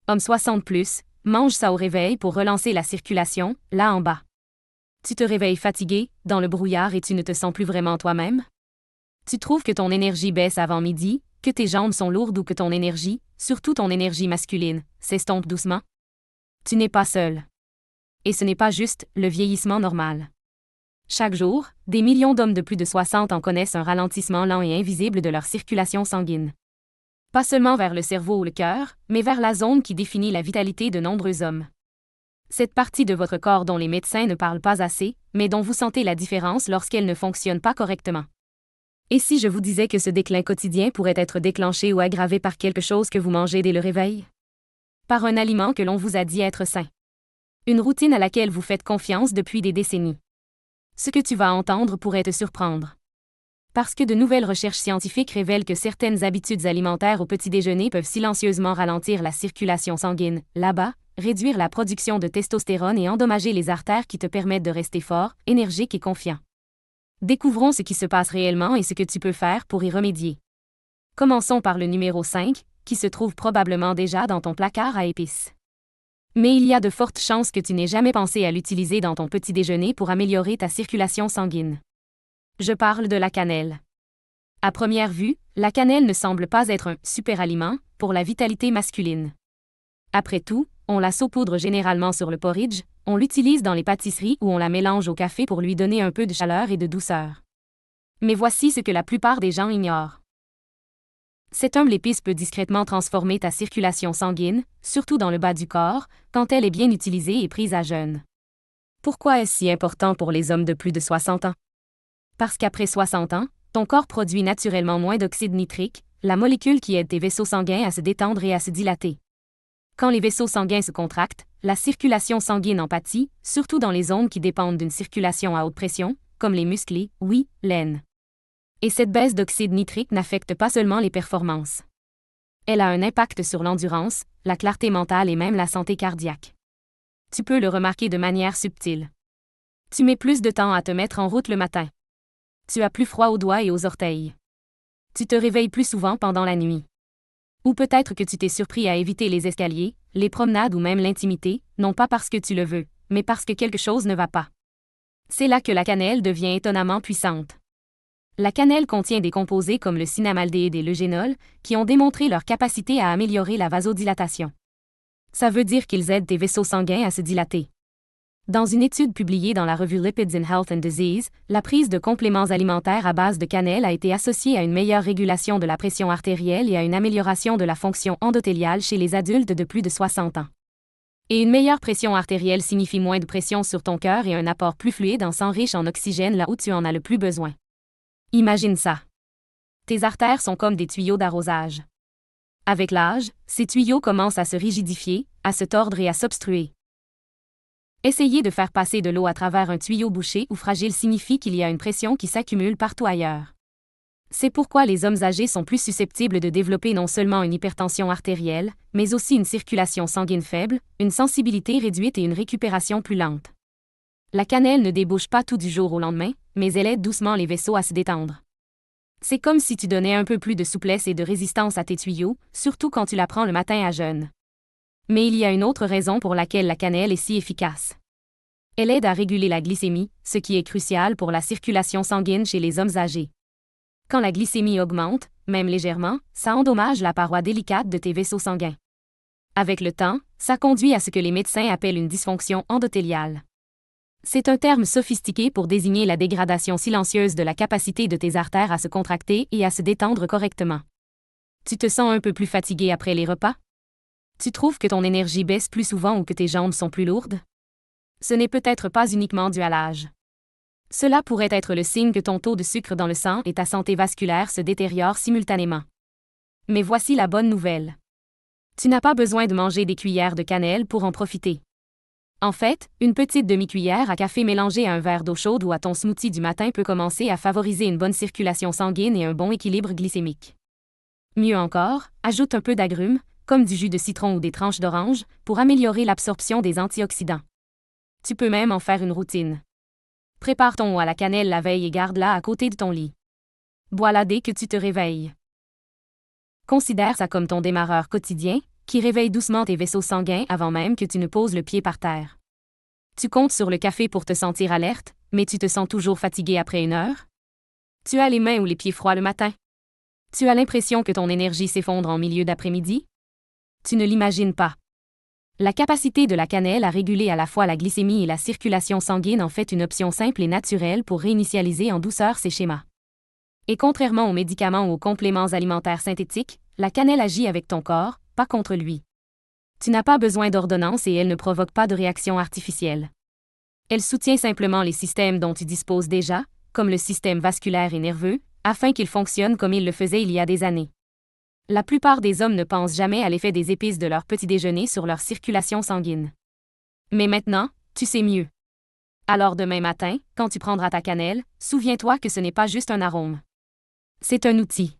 Homme 60+, mange ça au réveil pour relancer la circulation, là en bas. Tu te réveilles fatigué, dans le brouillard et tu ne te sens plus vraiment toi-même? Tu trouves que ton énergie baisse avant midi, que tes jambes sont lourdes ou que ton énergie, surtout ton énergie masculine, s'estompe doucement? Tu n'es pas seul. Et ce n'est pas juste le vieillissement normal. Chaque jour, des millions d'hommes de plus de 60 ans connaissent un ralentissement lent et invisible de leur circulation sanguine. Pas seulement vers le cerveau ou le cœur, mais vers la zone qui définit la vitalité de nombreux hommes. Cette partie de votre corps dont les médecins ne parlent pas assez, mais dont vous sentez la différence lorsqu'elle ne fonctionne pas correctement. Et si je vous disais que ce déclin quotidien pourrait être déclenché ou aggravé par quelque chose que vous mangez dès le réveil? Par un aliment que l'on vous a dit être sain. Une routine à laquelle vous faites confiance depuis des décennies. Ce que tu vas entendre pourrait te surprendre. Parce que de nouvelles recherches scientifiques révèlent que certaines habitudes alimentaires au petit déjeuner peuvent silencieusement ralentir la circulation sanguine, là-bas, réduire la production de testostérone et endommager les artères qui te permettent de rester fort, énergique et confiant. Découvrons ce qui se passe réellement et ce que tu peux faire pour y remédier. Commençons par le numéro 5, qui se trouve probablement déjà dans ton placard à épices. Mais il y a de fortes chances que tu n'aies jamais pensé à l'utiliser dans ton petit déjeuner pour améliorer ta circulation sanguine. Je parle de la cannelle. À première vue, la cannelle ne semble pas être un super-aliment pour la vitalité masculine. Après tout, on la saupoudre généralement sur le porridge, on l'utilise dans les pâtisseries ou on la mélange au café pour lui donner un peu de chaleur et de douceur. Mais voici ce que la plupart des gens ignorent. Cette humble épice peut discrètement transformer ta circulation sanguine, surtout dans le bas du corps, quand elle est bien utilisée et prise à jeûne. Pourquoi est-ce si important pour les hommes de plus de 60 ans? Parce qu'après 60 ans, ton corps produit naturellement moins d'oxyde nitrique, la molécule qui aide tes vaisseaux sanguins à se détendre et à se dilater. Quand les vaisseaux sanguins se contractent, la circulation sanguine en pâtit, surtout dans les zones qui dépendent d'une circulation à haute pression, comme les muscles et, l'aine. Et cette baisse d'oxyde nitrique n'affecte pas seulement les performances. Elle a un impact sur l'endurance, la clarté mentale et même la santé cardiaque. Tu peux le remarquer de manière subtile. Tu mets plus de temps à te mettre en route le matin. Tu as plus froid aux doigts et aux orteils. Tu te réveilles plus souvent pendant la nuit. Ou peut-être que tu t'es surpris à éviter les escaliers, les promenades ou même l'intimité, non pas parce que tu le veux, mais parce que quelque chose ne va pas. C'est là que la cannelle devient étonnamment puissante. La cannelle contient des composés comme le cinnamaldéhyde et l'eugénol, qui ont démontré leur capacité à améliorer la vasodilatation. Ça veut dire qu'ils aident tes vaisseaux sanguins à se dilater. Dans une étude publiée dans la revue Lipids in Health and Disease, la prise de compléments alimentaires à base de cannelle a été associée à une meilleure régulation de la pression artérielle et à une amélioration de la fonction endothéliale chez les adultes de plus de 60 ans. Et une meilleure pression artérielle signifie moins de pression sur ton cœur et un apport plus fluide en sang riche en oxygène là où tu en as le plus besoin. Imagine ça. Tes artères sont comme des tuyaux d'arrosage. Avec l'âge, ces tuyaux commencent à se rigidifier, à se tordre et à s'obstruer. Essayer de faire passer de l'eau à travers un tuyau bouché ou fragile signifie qu'il y a une pression qui s'accumule partout ailleurs. C'est pourquoi les hommes âgés sont plus susceptibles de développer non seulement une hypertension artérielle, mais aussi une circulation sanguine faible, une sensibilité réduite et une récupération plus lente. La cannelle ne débouche pas tout du jour au lendemain, mais elle aide doucement les vaisseaux à se détendre. C'est comme si tu donnais un peu plus de souplesse et de résistance à tes tuyaux, surtout quand tu la prends le matin à jeûne. Mais il y a une autre raison pour laquelle la cannelle est si efficace. Elle aide à réguler la glycémie, ce qui est crucial pour la circulation sanguine chez les hommes âgés. Quand la glycémie augmente, même légèrement, ça endommage la paroi délicate de tes vaisseaux sanguins. Avec le temps, ça conduit à ce que les médecins appellent une dysfonction endothéliale. C'est un terme sophistiqué pour désigner la dégradation silencieuse de la capacité de tes artères à se contracter et à se détendre correctement. Tu te sens un peu plus fatigué après les repas? Tu trouves que ton énergie baisse plus souvent ou que tes jambes sont plus lourdes? Ce n'est peut-être pas uniquement dû à l'âge. Cela pourrait être le signe que ton taux de sucre dans le sang et ta santé vasculaire se détériorent simultanément. Mais voici la bonne nouvelle. Tu n'as pas besoin de manger des cuillères de cannelle pour en profiter. En fait, une petite demi-cuillère à café mélangée à un verre d'eau chaude ou à ton smoothie du matin peut commencer à favoriser une bonne circulation sanguine et un bon équilibre glycémique. Mieux encore, ajoute un peu d'agrumes, comme du jus de citron ou des tranches d'orange, pour améliorer l'absorption des antioxydants. Tu peux même en faire une routine. Prépare ton eau à la cannelle la veille et garde-la à côté de ton lit. Bois-la dès que tu te réveilles. Considère ça comme ton démarreur quotidien, qui réveille doucement tes vaisseaux sanguins avant même que tu ne poses le pied par terre. Tu comptes sur le café pour te sentir alerte, mais tu te sens toujours fatigué après 1 heure? Tu as les mains ou les pieds froids le matin? Tu as l'impression que ton énergie s'effondre en milieu d'après-midi? Tu ne l'imagines pas. La capacité de la cannelle à réguler à la fois la glycémie et la circulation sanguine en fait une option simple et naturelle pour réinitialiser en douceur ces schémas. Et contrairement aux médicaments ou aux compléments alimentaires synthétiques, la cannelle agit avec ton corps, pas contre lui. Tu n'as pas besoin d'ordonnance et elle ne provoque pas de réaction artificielle. Elle soutient simplement les systèmes dont tu disposes déjà, comme le système vasculaire et nerveux, afin qu'ils fonctionnent comme ils le faisaient il y a des années. La plupart des hommes ne pensent jamais à l'effet des épices de leur petit déjeuner sur leur circulation sanguine. Mais maintenant, tu sais mieux. Alors demain matin, quand tu prendras ta cannelle, souviens-toi que ce n'est pas juste un arôme. C'est un outil.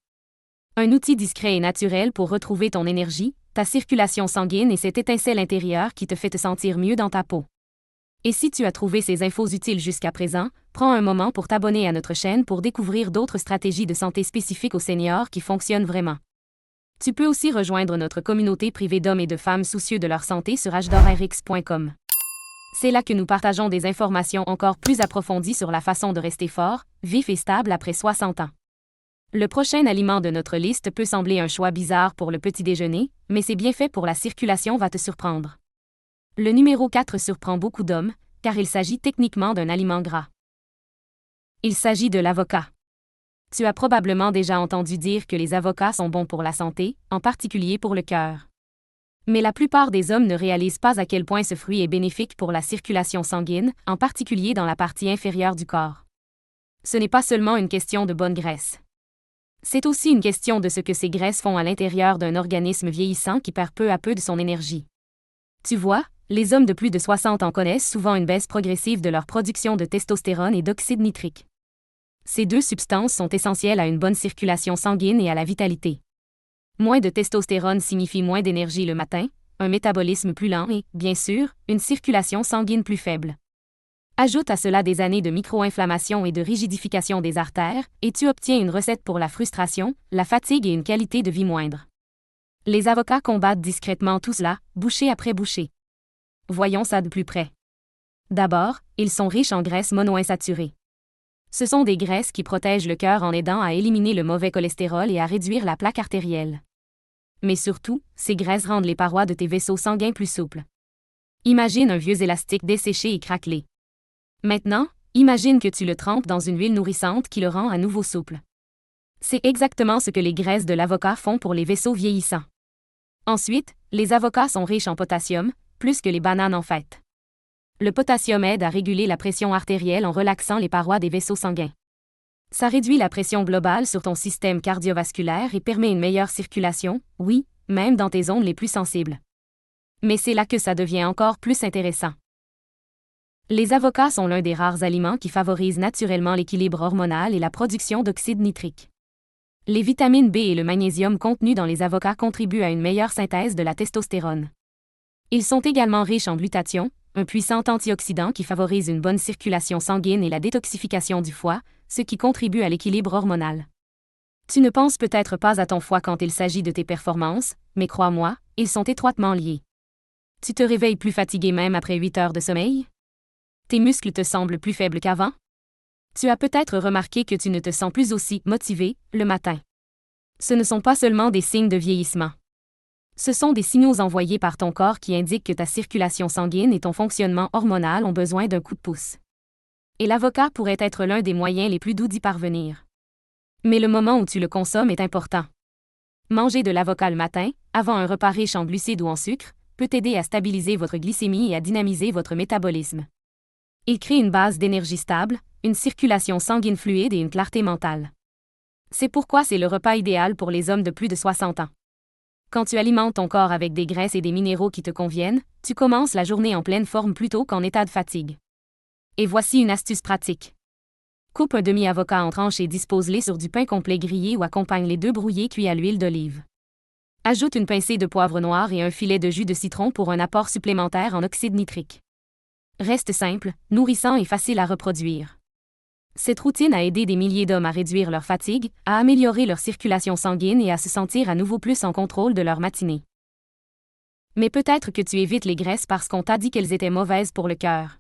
Un outil discret et naturel pour retrouver ton énergie, ta circulation sanguine et cette étincelle intérieure qui te fait te sentir mieux dans ta peau. Et si tu as trouvé ces infos utiles jusqu'à présent, prends un moment pour t'abonner à notre chaîne pour découvrir d'autres stratégies de santé spécifiques aux seniors qui fonctionnent vraiment. Tu peux aussi rejoindre notre communauté privée d'hommes et de femmes soucieux de leur santé sur hdorrx.com. C'est là que nous partageons des informations encore plus approfondies sur la façon de rester fort, vif et stable après 60 ans. Le prochain aliment de notre liste peut sembler un choix bizarre pour le petit déjeuner, mais ses bienfaits pour la circulation va te surprendre. Le numéro 4 surprend beaucoup d'hommes, car il s'agit techniquement d'un aliment gras. Il s'agit de l'avocat. Tu as probablement déjà entendu dire que les avocats sont bons pour la santé, en particulier pour le cœur. Mais la plupart des hommes ne réalisent pas à quel point ce fruit est bénéfique pour la circulation sanguine, en particulier dans la partie inférieure du corps. Ce n'est pas seulement une question de bonne graisse. C'est aussi une question de ce que ces graisses font à l'intérieur d'un organisme vieillissant qui perd peu à peu de son énergie. Tu vois, les hommes de plus de 60 ans connaissent souvent une baisse progressive de leur production de testostérone et d'oxyde nitrique. Ces deux substances sont essentielles à une bonne circulation sanguine et à la vitalité. Moins de testostérone signifie moins d'énergie le matin, un métabolisme plus lent et, bien sûr, une circulation sanguine plus faible. Ajoute à cela des années de micro-inflammation et de rigidification des artères, et tu obtiens une recette pour la frustration, la fatigue et une qualité de vie moindre. Les avocats combattent discrètement tout cela, bouchée après bouchée. Voyons ça de plus près. D'abord, ils sont riches en graisses monoinsaturées. Ce sont des graisses qui protègent le cœur en aidant à éliminer le mauvais cholestérol et à réduire la plaque artérielle. Mais surtout, ces graisses rendent les parois de tes vaisseaux sanguins plus souples. Imagine un vieux élastique desséché et craquelé. Maintenant, imagine que tu le trempes dans une huile nourrissante qui le rend à nouveau souple. C'est exactement ce que les graisses de l'avocat font pour les vaisseaux vieillissants. Ensuite, les avocats sont riches en potassium, plus que les bananes en fait. Le potassium aide à réguler la pression artérielle en relaxant les parois des vaisseaux sanguins. Ça réduit la pression globale sur ton système cardiovasculaire et permet une meilleure circulation, oui, même dans tes zones les plus sensibles. Mais c'est là que ça devient encore plus intéressant. Les avocats sont l'un des rares aliments qui favorisent naturellement l'équilibre hormonal et la production d'oxyde nitrique. Les vitamines B et le magnésium contenus dans les avocats contribuent à une meilleure synthèse de la testostérone. Ils sont également riches en glutathion, un puissant antioxydant qui favorise une bonne circulation sanguine et la détoxification du foie, ce qui contribue à l'équilibre hormonal. Tu ne penses peut-être pas à ton foie quand il s'agit de tes performances, mais crois-moi, ils sont étroitement liés. Tu te réveilles plus fatigué même après 8 heures de sommeil? Tes muscles te semblent plus faibles qu'avant? Tu as peut-être remarqué que tu ne te sens plus aussi motivé le matin. Ce ne sont pas seulement des signes de vieillissement. Ce sont des signaux envoyés par ton corps qui indiquent que ta circulation sanguine et ton fonctionnement hormonal ont besoin d'un coup de pouce. Et l'avocat pourrait être l'un des moyens les plus doux d'y parvenir. Mais le moment où tu le consommes est important. Manger de l'avocat le matin, avant un repas riche en glucides ou en sucre, peut t'aider à stabiliser votre glycémie et à dynamiser votre métabolisme. Il crée une base d'énergie stable, une circulation sanguine fluide et une clarté mentale. C'est pourquoi c'est le repas idéal pour les hommes de plus de 60 ans. Quand tu alimentes ton corps avec des graisses et des minéraux qui te conviennent, tu commences la journée en pleine forme plutôt qu'en état de fatigue. Et voici une astuce pratique. Coupe un demi-avocat en tranches et dispose-les sur du pain complet grillé ou accompagne les deux brouillés cuits à l'huile d'olive. Ajoute une pincée de poivre noir et un filet de jus de citron pour un apport supplémentaire en oxyde nitrique. Reste simple, nourrissant et facile à reproduire. Cette routine a aidé des milliers d'hommes à réduire leur fatigue, à améliorer leur circulation sanguine et à se sentir à nouveau plus en contrôle de leur matinée. Mais peut-être que tu évites les graisses parce qu'on t'a dit qu'elles étaient mauvaises pour le cœur.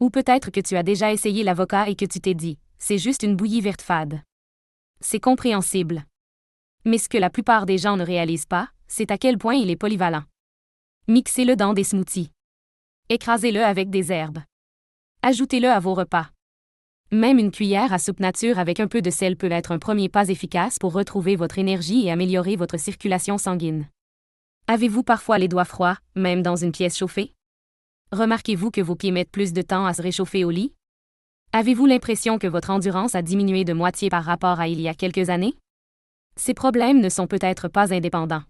Ou peut-être que tu as déjà essayé l'avocat et que tu t'es dit, c'est juste une bouillie verte fade. C'est compréhensible. Mais ce que la plupart des gens ne réalisent pas, c'est à quel point il est polyvalent. Mixez-le dans des smoothies. Écrasez-le avec des herbes. Ajoutez-le à vos repas. Même une cuillère à soupe nature avec un peu de sel peut être un premier pas efficace pour retrouver votre énergie et améliorer votre circulation sanguine. Avez-vous parfois les doigts froids, même dans une pièce chauffée? Remarquez-vous que vos pieds mettent plus de temps à se réchauffer au lit? Avez-vous l'impression que votre endurance a diminué de moitié par rapport à il y a quelques années? Ces problèmes ne sont peut-être pas indépendants.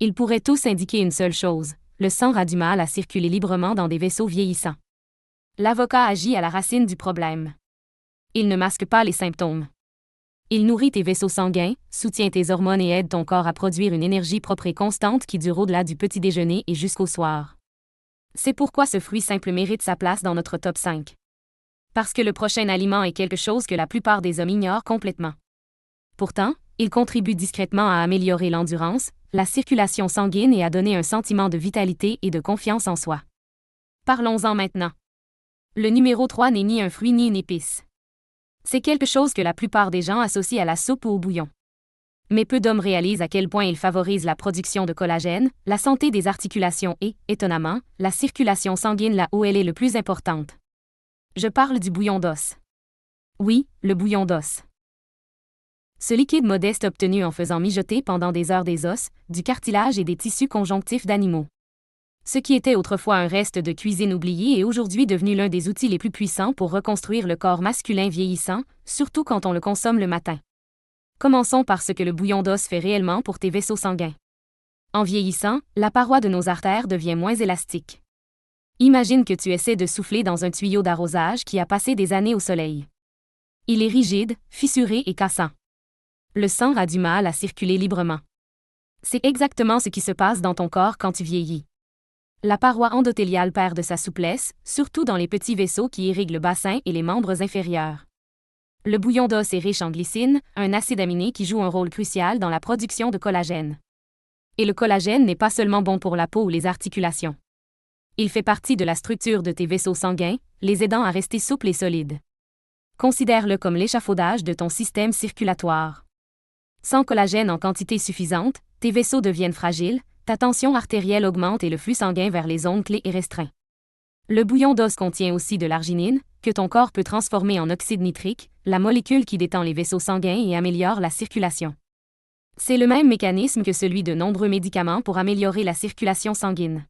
Ils pourraient tous indiquer une seule chose: le sang a du mal à circuler librement dans des vaisseaux vieillissants. L'avocat agit à la racine du problème. Il ne masque pas les symptômes. Il nourrit tes vaisseaux sanguins, soutient tes hormones et aide ton corps à produire une énergie propre et constante qui dure au-delà du petit déjeuner et jusqu'au soir. C'est pourquoi ce fruit simple mérite sa place dans notre top 5. Parce que le prochain aliment est quelque chose que la plupart des hommes ignorent complètement. Pourtant, il contribue discrètement à améliorer l'endurance, la circulation sanguine et à donner un sentiment de vitalité et de confiance en soi. Parlons-en maintenant. Le numéro 3 n'est ni un fruit ni une épice. C'est quelque chose que la plupart des gens associent à la soupe ou au bouillon. Mais peu d'hommes réalisent à quel point il favorise la production de collagène, la santé des articulations et, étonnamment, la circulation sanguine là où elle est le plus importante. Je parle du bouillon d'os. Oui, le bouillon d'os. Ce liquide modeste obtenu en faisant mijoter pendant des heures des os, du cartilage et des tissus conjonctifs d'animaux. Ce qui était autrefois un reste de cuisine oublié est aujourd'hui devenu l'un des outils les plus puissants pour reconstruire le corps masculin vieillissant, surtout quand on le consomme le matin. Commençons par ce que le bouillon d'os fait réellement pour tes vaisseaux sanguins. En vieillissant, la paroi de nos artères devient moins élastique. Imagine que tu essaies de souffler dans un tuyau d'arrosage qui a passé des années au soleil. Il est rigide, fissuré et cassant. Le sang a du mal à circuler librement. C'est exactement ce qui se passe dans ton corps quand tu vieillis. La paroi endothéliale perd de sa souplesse, surtout dans les petits vaisseaux qui irriguent le bassin et les membres inférieurs. Le bouillon d'os est riche en glycine, un acide aminé qui joue un rôle crucial dans la production de collagène. Et le collagène n'est pas seulement bon pour la peau ou les articulations. Il fait partie de la structure de tes vaisseaux sanguins, les aidant à rester souples et solides. Considère-le comme l'échafaudage de ton système circulatoire. Sans collagène en quantité suffisante, tes vaisseaux deviennent fragiles, ta tension artérielle augmente et le flux sanguin vers les zones clés est restreint. Le bouillon d'os contient aussi de l'arginine, que ton corps peut transformer en oxyde nitrique, la molécule qui détend les vaisseaux sanguins et améliore la circulation. C'est le même mécanisme que celui de nombreux médicaments pour améliorer la circulation sanguine.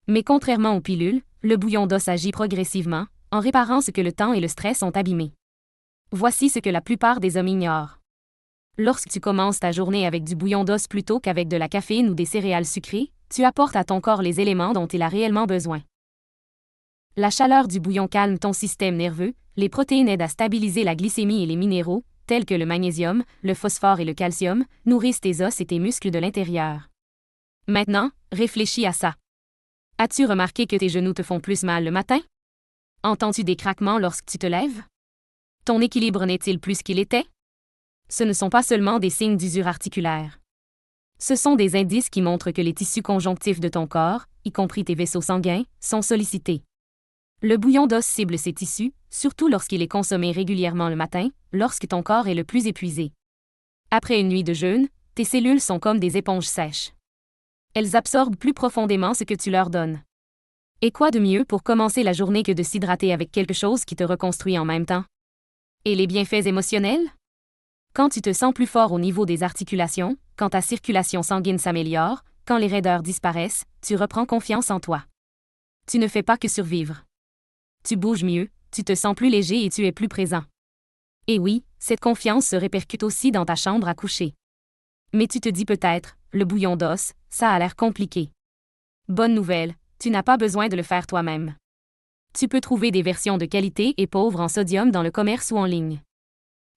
Mais contrairement aux pilules, le bouillon d'os agit progressivement, en réparant ce que le temps et le stress ont abîmé. Voici ce que la plupart des hommes ignorent. Lorsque tu commences ta journée avec du bouillon d'os plutôt qu'avec de la caféine ou des céréales sucrées, tu apportes à ton corps les éléments dont il a réellement besoin. La chaleur du bouillon calme ton système nerveux, les protéines aident à stabiliser la glycémie et les minéraux, tels que le magnésium, le phosphore et le calcium, nourrissent tes os et tes muscles de l'intérieur. Maintenant, réfléchis à ça. As-tu remarqué que tes genoux te font plus mal le matin? Entends-tu des craquements lorsque tu te lèves? Ton équilibre n'est-il plus qu'il était? Ce ne sont pas seulement des signes d'usure articulaire. Ce sont des indices qui montrent que les tissus conjonctifs de ton corps, y compris tes vaisseaux sanguins, sont sollicités. Le bouillon d'os cible ces tissus, surtout lorsqu'il est consommé régulièrement le matin, lorsque ton corps est le plus épuisé. Après une nuit de jeûne, tes cellules sont comme des éponges sèches. Elles absorbent plus profondément ce que tu leur donnes. Et quoi de mieux pour commencer la journée que de s'hydrater avec quelque chose qui te reconstruit en même temps? Et les bienfaits émotionnels? Quand tu te sens plus fort au niveau des articulations, quand ta circulation sanguine s'améliore, quand les raideurs disparaissent, tu reprends confiance en toi. Tu ne fais pas que survivre. Tu bouges mieux, tu te sens plus léger et tu es plus présent. Et oui, cette confiance se répercute aussi dans ta chambre à coucher. Mais tu te dis peut-être, le bouillon d'os, ça a l'air compliqué. Bonne nouvelle, tu n'as pas besoin de le faire toi-même. Tu peux trouver des versions de qualité et pauvres en sodium dans le commerce ou en ligne.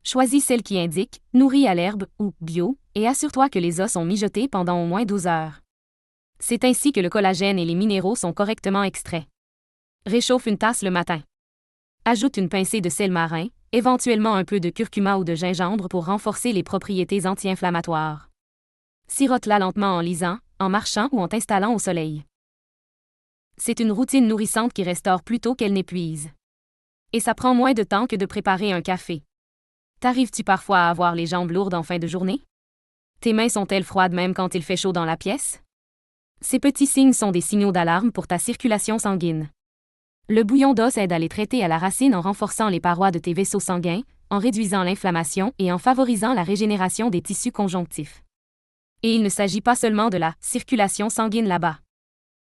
Choisis celle qui indique « nourri à l'herbe » ou « bio » et assure-toi que les os sont mijotés pendant au moins 12 heures. C'est ainsi que le collagène et les minéraux sont correctement extraits. Réchauffe une tasse le matin. Ajoute une pincée de sel marin, éventuellement un peu de curcuma ou de gingembre pour renforcer les propriétés anti-inflammatoires. Sirote-la lentement en lisant, en marchant ou en t'installant au soleil. C'est une routine nourrissante qui restaure plutôt qu'elle n'épuise. Et ça prend moins de temps que de préparer un café. T'arrives-tu parfois à avoir les jambes lourdes en fin de journée? Tes mains sont-elles froides même quand il fait chaud dans la pièce? Ces petits signes sont des signaux d'alarme pour ta circulation sanguine. Le bouillon d'os aide à les traiter à la racine en renforçant les parois de tes vaisseaux sanguins, en réduisant l'inflammation et en favorisant la régénération des tissus conjonctifs. Et il ne s'agit pas seulement de la circulation sanguine là-bas.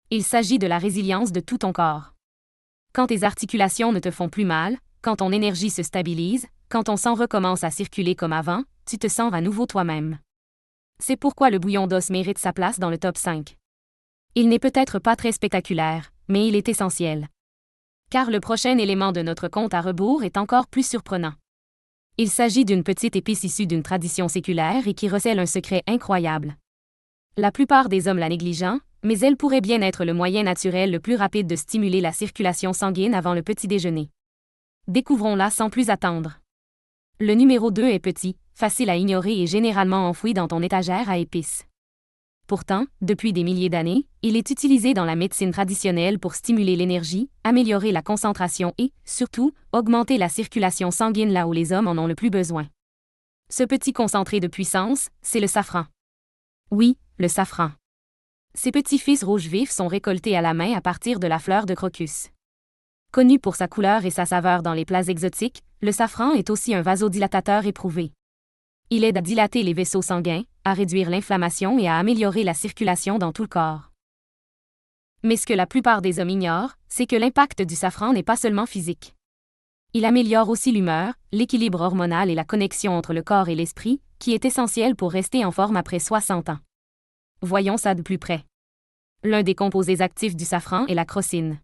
Il s'agit de la résilience de tout ton corps. Quand tes articulations ne te font plus mal, quand ton énergie se stabilise, quand ton sang recommence à circuler comme avant, tu te sens à nouveau toi-même. C'est pourquoi le bouillon d'os mérite sa place dans le top 5. Il n'est peut-être pas très spectaculaire, mais il est essentiel. Car le prochain élément de notre compte à rebours est encore plus surprenant. Il s'agit d'une petite épice issue d'une tradition séculaire et qui recèle un secret incroyable. La plupart des hommes la négligent, mais elle pourrait bien être le moyen naturel le plus rapide de stimuler la circulation sanguine avant le petit déjeuner. Découvrons-la sans plus attendre. Le numéro 2 est petit, facile à ignorer et généralement enfoui dans ton étagère à épices. Pourtant, depuis des milliers d'années, il est utilisé dans la médecine traditionnelle pour stimuler l'énergie, améliorer la concentration et, surtout, augmenter la circulation sanguine là où les hommes en ont le plus besoin. Ce petit concentré de puissance, c'est le safran. Oui, le safran. Ces petits fils rouges vifs sont récoltés à la main à partir de la fleur de crocus. Connu pour sa couleur et sa saveur dans les plats exotiques, le safran est aussi un vasodilatateur éprouvé. Il aide à dilater les vaisseaux sanguins, à réduire l'inflammation et à améliorer la circulation dans tout le corps. Mais ce que la plupart des hommes ignorent, c'est que l'impact du safran n'est pas seulement physique. Il améliore aussi l'humeur, l'équilibre hormonal et la connexion entre le corps et l'esprit, qui est essentiel pour rester en forme après 60 ans. Voyons ça de plus près. L'un des composés actifs du safran est la crocine.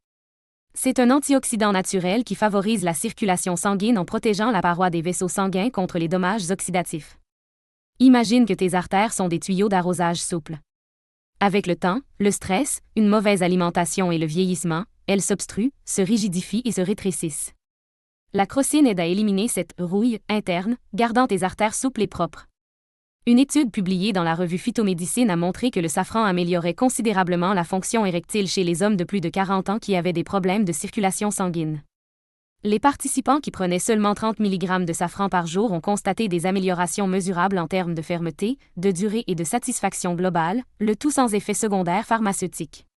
C'est un antioxydant naturel qui favorise la circulation sanguine en protégeant la paroi des vaisseaux sanguins contre les dommages oxydatifs. Imagine que tes artères sont des tuyaux d'arrosage souples. Avec le temps, le stress, une mauvaise alimentation et le vieillissement, elles s'obstruent, se rigidifient et se rétrécissent. La crocine aide à éliminer cette rouille interne, gardant tes artères souples et propres. Une étude publiée dans la revue Phytomédecine a montré que le safran améliorait considérablement la fonction érectile chez les hommes de plus de 40 ans qui avaient des problèmes de circulation sanguine. Les participants qui prenaient seulement 30 mg de safran par jour ont constaté des améliorations mesurables en termes de fermeté, de durée et de satisfaction globale, le tout sans effet secondaire pharmaceutique.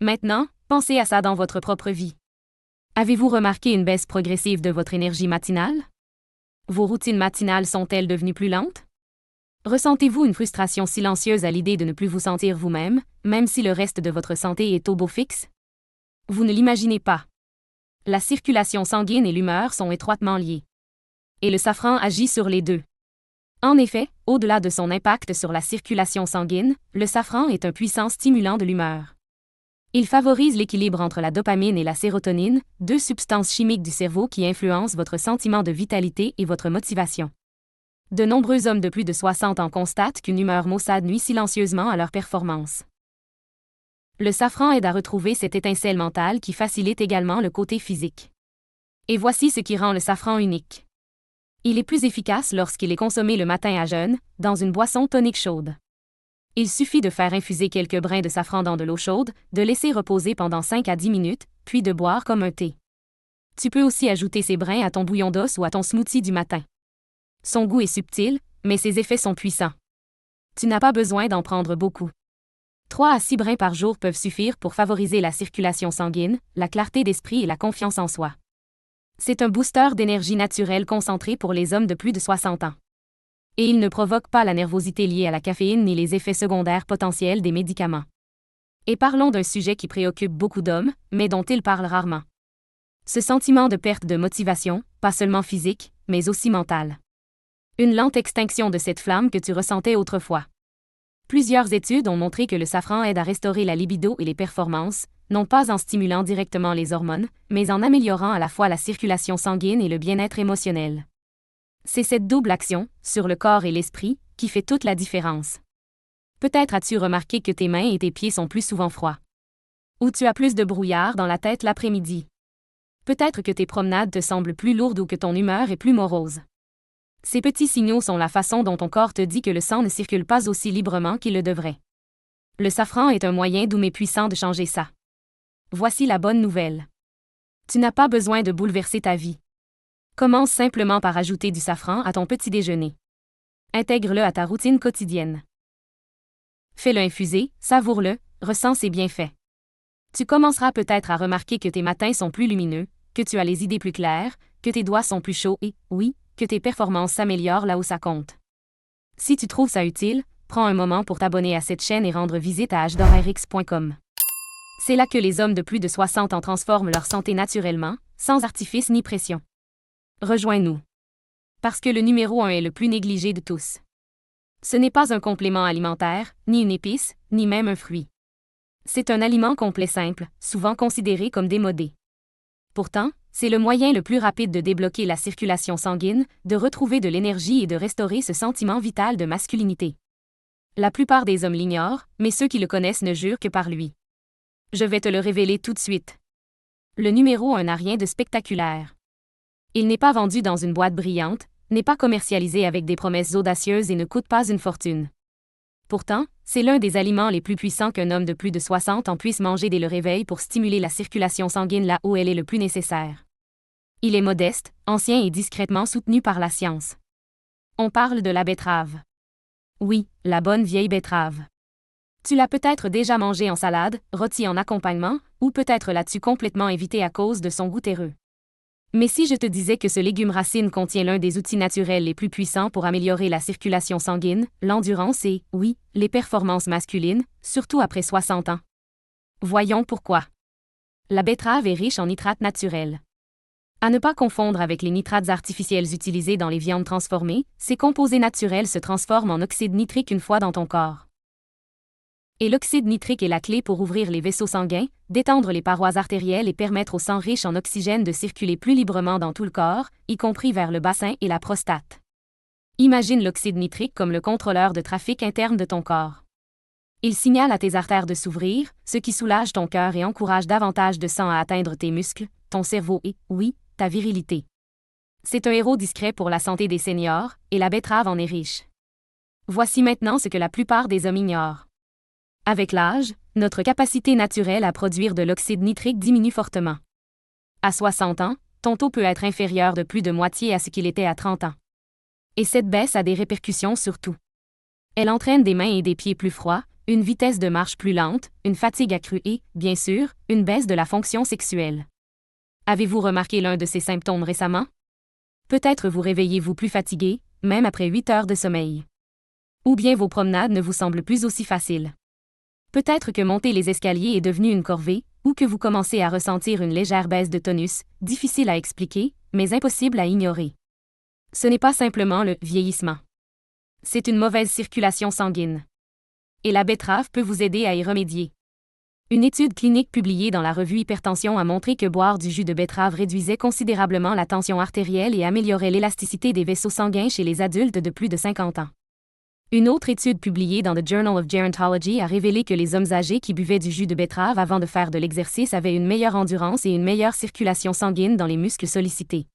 Maintenant, pensez à ça dans votre propre vie. Avez-vous remarqué une baisse progressive de votre énergie matinale? Vos routines matinales sont-elles devenues plus lentes? Ressentez-vous une frustration silencieuse à l'idée de ne plus vous sentir vous-même, même si le reste de votre santé est au beau fixe? Vous ne l'imaginez pas. La circulation sanguine et l'humeur sont étroitement liées. Et le safran agit sur les deux. En effet, au-delà de son impact sur la circulation sanguine, le safran est un puissant stimulant de l'humeur. Il favorise l'équilibre entre la dopamine et la sérotonine, deux substances chimiques du cerveau qui influencent votre sentiment de vitalité et votre motivation. De nombreux hommes de plus de 60 ans constatent qu'une humeur maussade nuit silencieusement à leur performance. Le safran aide à retrouver cette étincelle mentale qui facilite également le côté physique. Et voici ce qui rend le safran unique. Il est plus efficace lorsqu'il est consommé le matin à jeun, dans une boisson tonique chaude. Il suffit de faire infuser quelques brins de safran dans de l'eau chaude, de laisser reposer pendant 5 à 10 minutes, puis de boire comme un thé. Tu peux aussi ajouter ces brins à ton bouillon d'os ou à ton smoothie du matin. Son goût est subtil, mais ses effets sont puissants. Tu n'as pas besoin d'en prendre beaucoup. 3 à 6 brins par jour peuvent suffire pour favoriser la circulation sanguine, la clarté d'esprit et la confiance en soi. C'est un booster d'énergie naturelle concentré pour les hommes de plus de 60 ans. Et il ne provoque pas la nervosité liée à la caféine ni les effets secondaires potentiels des médicaments. Et parlons d'un sujet qui préoccupe beaucoup d'hommes, mais dont ils parlent rarement. Ce sentiment de perte de motivation, pas seulement physique, mais aussi mentale. Une lente extinction de cette flamme que tu ressentais autrefois. Plusieurs études ont montré que le safran aide à restaurer la libido et les performances, non pas en stimulant directement les hormones, mais en améliorant à la fois la circulation sanguine et le bien-être émotionnel. C'est cette double action, sur le corps et l'esprit, qui fait toute la différence. Peut-être as-tu remarqué que tes mains et tes pieds sont plus souvent froids. Ou tu as plus de brouillard dans la tête l'après-midi. Peut-être que tes promenades te semblent plus lourdes ou que ton humeur est plus morose. Ces petits signaux sont la façon dont ton corps te dit que le sang ne circule pas aussi librement qu'il le devrait. Le safran est un moyen doux mais puissant de changer ça. Voici la bonne nouvelle. Tu n'as pas besoin de bouleverser ta vie. Commence simplement par ajouter du safran à ton petit déjeuner. Intègre-le à ta routine quotidienne. Fais-le infuser, savoure-le, ressens ses bienfaits. Tu commenceras peut-être à remarquer que tes matins sont plus lumineux, que tu as les idées plus claires, que tes doigts sont plus chauds et, oui, que tes performances s'améliorent là où ça compte. Si tu trouves ça utile, prends un moment pour t'abonner à cette chaîne et rendre visite à hdorrx.com. C'est là que les hommes de plus de 60 ans transforment leur santé naturellement, sans artifice ni pression. Rejoins-nous. Parce que le numéro 1 est le plus négligé de tous. Ce n'est pas un complément alimentaire, ni une épice, ni même un fruit. C'est un aliment complet simple, souvent considéré comme démodé. Pourtant, c'est le moyen le plus rapide de débloquer la circulation sanguine, de retrouver de l'énergie et de restaurer ce sentiment vital de masculinité. La plupart des hommes l'ignorent, mais ceux qui le connaissent ne jurent que par lui. Je vais te le révéler tout de suite. Le numéro 1 n'a rien de spectaculaire. Il n'est pas vendu dans une boîte brillante, n'est pas commercialisé avec des promesses audacieuses et ne coûte pas une fortune. Pourtant, c'est l'un des aliments les plus puissants qu'un homme de plus de 60 ans puisse manger dès le réveil pour stimuler la circulation sanguine là où elle est le plus nécessaire. Il est modeste, ancien et discrètement soutenu par la science. On parle de la betterave. Oui, la bonne vieille betterave. Tu l'as peut-être déjà mangée en salade, rôtie en accompagnement, ou peut-être l'as-tu complètement évité à cause de son goût terreux. Mais si je te disais que ce légume racine contient l'un des outils naturels les plus puissants pour améliorer la circulation sanguine, l'endurance et, oui, les performances masculines, surtout après 60 ans. Voyons pourquoi. La betterave est riche en nitrates naturels. À ne pas confondre avec les nitrates artificiels utilisés dans les viandes transformées, ces composés naturels se transforment en oxyde nitrique une fois dans ton corps. Et l'oxyde nitrique est la clé pour ouvrir les vaisseaux sanguins, détendre les parois artérielles et permettre au sang riche en oxygène de circuler plus librement dans tout le corps, y compris vers le bassin et la prostate. Imagine l'oxyde nitrique comme le contrôleur de trafic interne de ton corps. Il signale à tes artères de s'ouvrir, ce qui soulage ton cœur et encourage davantage de sang à atteindre tes muscles, ton cerveau et, oui, ta virilité. C'est un héros discret pour la santé des seniors, et la betterave en est riche. Voici maintenant ce que la plupart des hommes ignorent. Avec l'âge, notre capacité naturelle à produire de l'oxyde nitrique diminue fortement. À 60 ans, ton taux peut être inférieur de plus de moitié à ce qu'il était à 30 ans. Et cette baisse a des répercussions sur tout. Elle entraîne des mains et des pieds plus froids, une vitesse de marche plus lente, une fatigue accrue et, bien sûr, une baisse de la fonction sexuelle. Avez-vous remarqué l'un de ces symptômes récemment? Peut-être vous réveillez-vous plus fatigué, même après 8 heures de sommeil. Ou bien vos promenades ne vous semblent plus aussi faciles. Peut-être que monter les escaliers est devenu une corvée, ou que vous commencez à ressentir une légère baisse de tonus, difficile à expliquer, mais impossible à ignorer. Ce n'est pas simplement le vieillissement. C'est une mauvaise circulation sanguine. Et la betterave peut vous aider à y remédier. Une étude clinique publiée dans la revue Hypertension a montré que boire du jus de betterave réduisait considérablement la tension artérielle et améliorait l'élasticité des vaisseaux sanguins chez les adultes de plus de 50 ans. Une autre étude publiée dans The Journal of Gerontology a révélé que les hommes âgés qui buvaient du jus de betterave avant de faire de l'exercice avaient une meilleure endurance et une meilleure circulation sanguine dans les muscles sollicités.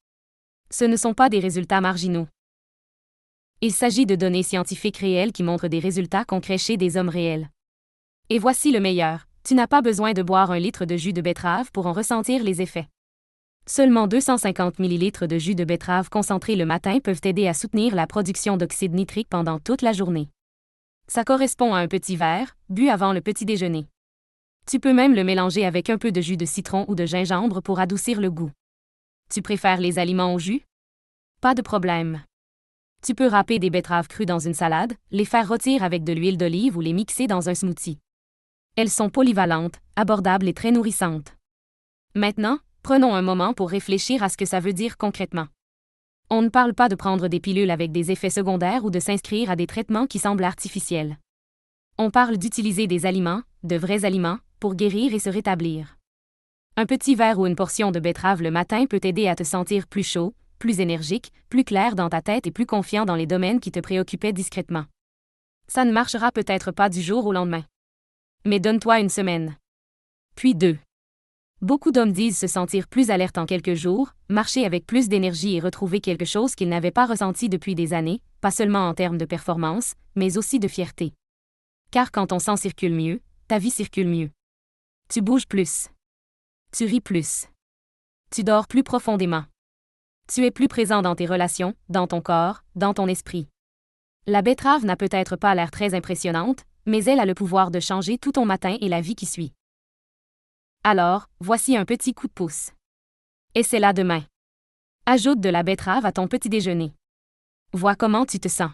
Ce ne sont pas des résultats marginaux. Il s'agit de données scientifiques réelles qui montrent des résultats concrets chez des hommes réels. Et voici le meilleur, tu n'as pas besoin de boire 1 litre de jus de betterave pour en ressentir les effets. Seulement 250 ml de jus de betterave concentré le matin peuvent aider à soutenir la production d'oxyde nitrique pendant toute la journée. Ça correspond à un petit verre, bu avant le petit déjeuner. Tu peux même le mélanger avec un peu de jus de citron ou de gingembre pour adoucir le goût. Tu préfères les aliments au jus? Pas de problème. Tu peux râper des betteraves crues dans une salade, les faire rôtir avec de l'huile d'olive ou les mixer dans un smoothie. Elles sont polyvalentes, abordables et très nourrissantes. Maintenant, prenons un moment pour réfléchir à ce que ça veut dire concrètement. On ne parle pas de prendre des pilules avec des effets secondaires ou de s'inscrire à des traitements qui semblent artificiels. On parle d'utiliser des aliments, de vrais aliments, pour guérir et se rétablir. Un petit verre ou une portion de betterave le matin peut t'aider à te sentir plus chaud, plus énergique, plus clair dans ta tête et plus confiant dans les domaines qui te préoccupaient discrètement. Ça ne marchera peut-être pas du jour au lendemain. Mais donne-toi une semaine. Puis 2. Beaucoup d'hommes disent se sentir plus alertes en quelques jours, marcher avec plus d'énergie et retrouver quelque chose qu'ils n'avaient pas ressenti depuis des années, pas seulement en termes de performance, mais aussi de fierté. Car quand ton sang circule mieux, ta vie circule mieux. Tu bouges plus. Tu ris plus. Tu dors plus profondément. Tu es plus présent dans tes relations, dans ton corps, dans ton esprit. La betterave n'a peut-être pas l'air très impressionnante, mais elle a le pouvoir de changer tout ton matin et la vie qui suit. Alors, voici un petit coup de pouce. Essaie-la demain. Ajoute de la betterave à ton petit déjeuner. Vois comment tu te sens.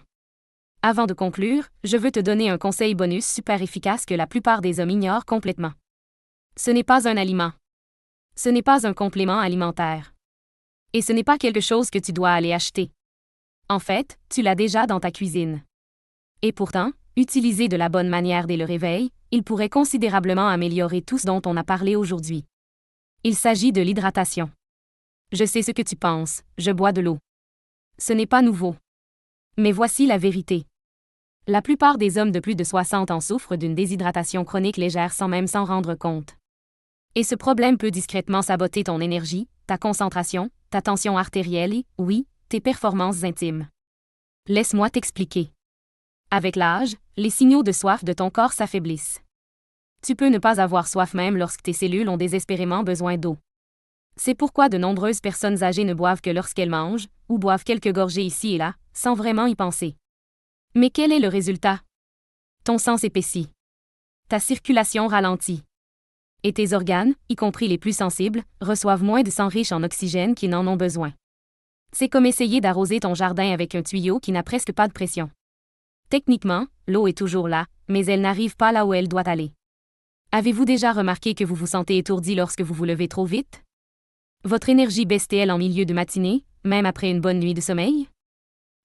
Avant de conclure, je veux te donner un conseil bonus super efficace que la plupart des hommes ignorent complètement. Ce n'est pas un aliment. Ce n'est pas un complément alimentaire. Et ce n'est pas quelque chose que tu dois aller acheter. En fait, tu l'as déjà dans ta cuisine. Et pourtant, utilisé de la bonne manière dès le réveil, il pourrait considérablement améliorer tout ce dont on a parlé aujourd'hui. Il s'agit de l'hydratation. Je sais ce que tu penses, je bois de l'eau. Ce n'est pas nouveau. Mais voici la vérité. La plupart des hommes de plus de 60 ans souffrent d'une déshydratation chronique légère sans même s'en rendre compte. Et ce problème peut discrètement saboter ton énergie, ta concentration, ta tension artérielle et, oui, tes performances intimes. Laisse-moi t'expliquer. Avec l'âge, les signaux de soif de ton corps s'affaiblissent. Tu peux ne pas avoir soif même lorsque tes cellules ont désespérément besoin d'eau. C'est pourquoi de nombreuses personnes âgées ne boivent que lorsqu'elles mangent, ou boivent quelques gorgées ici et là, sans vraiment y penser. Mais quel est le résultat? Ton sang s'épaissit. Ta circulation ralentit. Et tes organes, y compris les plus sensibles, reçoivent moins de sang riche en oxygène qui n'en ont besoin. C'est comme essayer d'arroser ton jardin avec un tuyau qui n'a presque pas de pression. Techniquement, l'eau est toujours là, mais elle n'arrive pas là où elle doit aller. Avez-vous déjà remarqué que vous vous sentez étourdi lorsque vous vous levez trop vite? Votre énergie baisse-t-elle en milieu de matinée, même après une bonne nuit de sommeil?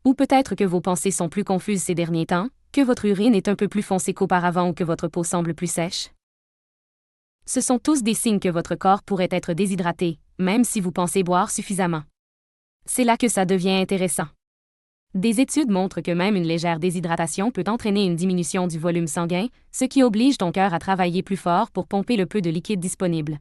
Ou peut-être que vos pensées sont plus confuses ces derniers temps, que votre urine est un peu plus foncée qu'auparavant ou que votre peau semble plus sèche? Ce sont tous des signes que votre corps pourrait être déshydraté, même si vous pensez boire suffisamment. C'est là que ça devient intéressant. Des études montrent que même une légère déshydratation peut entraîner une diminution du volume sanguin, ce qui oblige ton cœur à travailler plus fort pour pomper le peu de liquide disponible.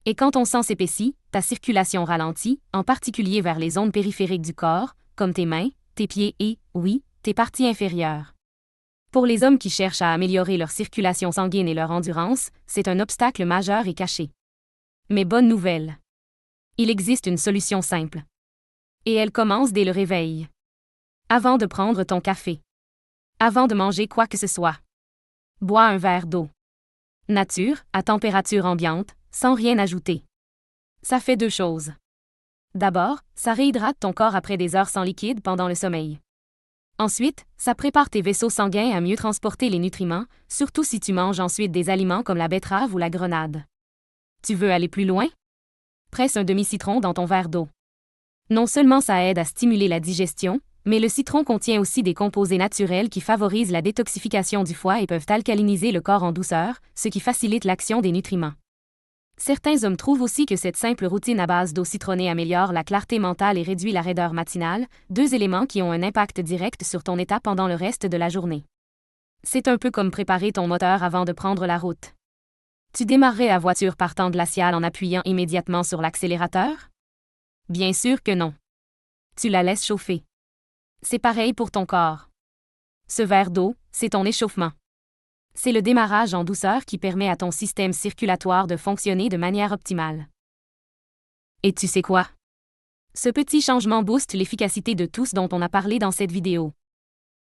Et quand ton sang s'épaissit, ta circulation ralentit, en particulier vers les zones périphériques du corps, comme tes mains, tes pieds et, oui, tes parties inférieures. Pour les hommes qui cherchent à améliorer leur circulation sanguine et leur endurance, c'est un obstacle majeur et caché. Mais bonne nouvelle. Il existe une solution simple. Et elle commence dès le réveil. Avant de prendre ton café. Avant de manger quoi que ce soit. Bois un verre d'eau. Nature, à température ambiante, sans rien ajouter. Ça fait deux choses. D'abord, ça réhydrate ton corps après des heures sans liquide pendant le sommeil. Ensuite, ça prépare tes vaisseaux sanguins à mieux transporter les nutriments, surtout si tu manges ensuite des aliments comme la betterave ou la grenade. Tu veux aller plus loin? Presse un demi-citron dans ton verre d'eau. Non seulement ça aide à stimuler la digestion, mais le citron contient aussi des composés naturels qui favorisent la détoxification du foie et peuvent alcaliniser le corps en douceur, ce qui facilite l'action des nutriments. Certains hommes trouvent aussi que cette simple routine à base d'eau citronnée améliore la clarté mentale et réduit la raideur matinale, deux éléments qui ont un impact direct sur ton état pendant le reste de la journée. C'est un peu comme préparer ton moteur avant de prendre la route. Tu démarrerais la voiture par temps glacial en appuyant immédiatement sur l'accélérateur? Bien sûr que non. Tu la laisses chauffer. C'est pareil pour ton corps. Ce verre d'eau, c'est ton échauffement. C'est le démarrage en douceur qui permet à ton système circulatoire de fonctionner de manière optimale. Et tu sais quoi? Ce petit changement booste l'efficacité de tout ce dont on a parlé dans cette vidéo.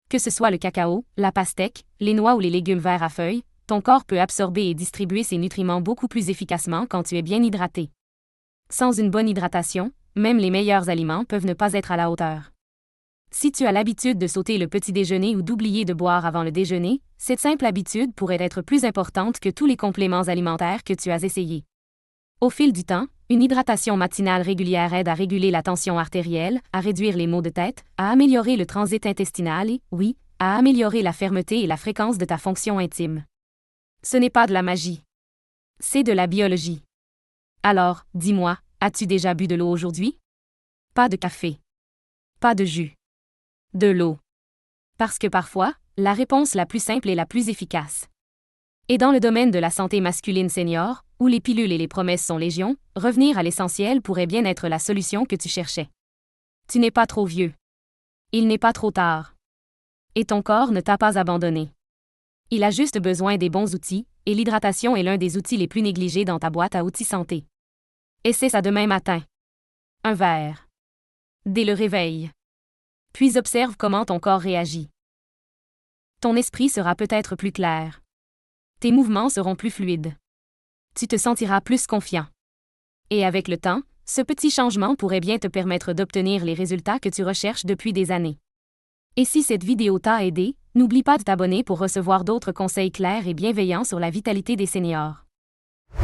Que ce soit le cacao, la pastèque, les noix ou les légumes verts à feuilles, ton corps peut absorber et distribuer ces nutriments beaucoup plus efficacement quand tu es bien hydraté. Sans une bonne hydratation, même les meilleurs aliments peuvent ne pas être à la hauteur. Si tu as l'habitude de sauter le petit déjeuner ou d'oublier de boire avant le déjeuner, cette simple habitude pourrait être plus importante que tous les compléments alimentaires que tu as essayés. Au fil du temps, une hydratation matinale régulière aide à réguler la tension artérielle, à réduire les maux de tête, à améliorer le transit intestinal et, oui, à améliorer la fermeté et la fréquence de ta fonction intime. Ce n'est pas de la magie. C'est de la biologie. Alors, dis-moi, as-tu déjà bu de l'eau aujourd'hui? Pas de café. Pas de jus. De l'eau. Parce que parfois, la réponse la plus simple est la plus efficace. Et dans le domaine de la santé masculine senior, où les pilules et les promesses sont légion, revenir à l'essentiel pourrait bien être la solution que tu cherchais. Tu n'es pas trop vieux. Il n'est pas trop tard. Et ton corps ne t'a pas abandonné. Il a juste besoin des bons outils, et l'hydratation est l'un des outils les plus négligés dans ta boîte à outils santé. Essaie ça demain matin. Un verre. Dès le réveil. Puis observe comment ton corps réagit. Ton esprit sera peut-être plus clair. Tes mouvements seront plus fluides. Tu te sentiras plus confiant. Et avec le temps, ce petit changement pourrait bien te permettre d'obtenir les résultats que tu recherches depuis des années. Et si cette vidéo t'a aidé, n'oublie pas de t'abonner pour recevoir d'autres conseils clairs et bienveillants sur la vitalité des seniors.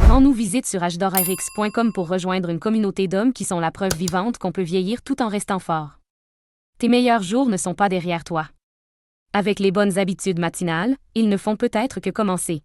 Rends-nous visite sur hdorrx.com pour rejoindre une communauté d'hommes qui sont la preuve vivante qu'on peut vieillir tout en restant fort. Tes meilleurs jours ne sont pas derrière toi. Avec les bonnes habitudes matinales, ils ne font peut-être que commencer.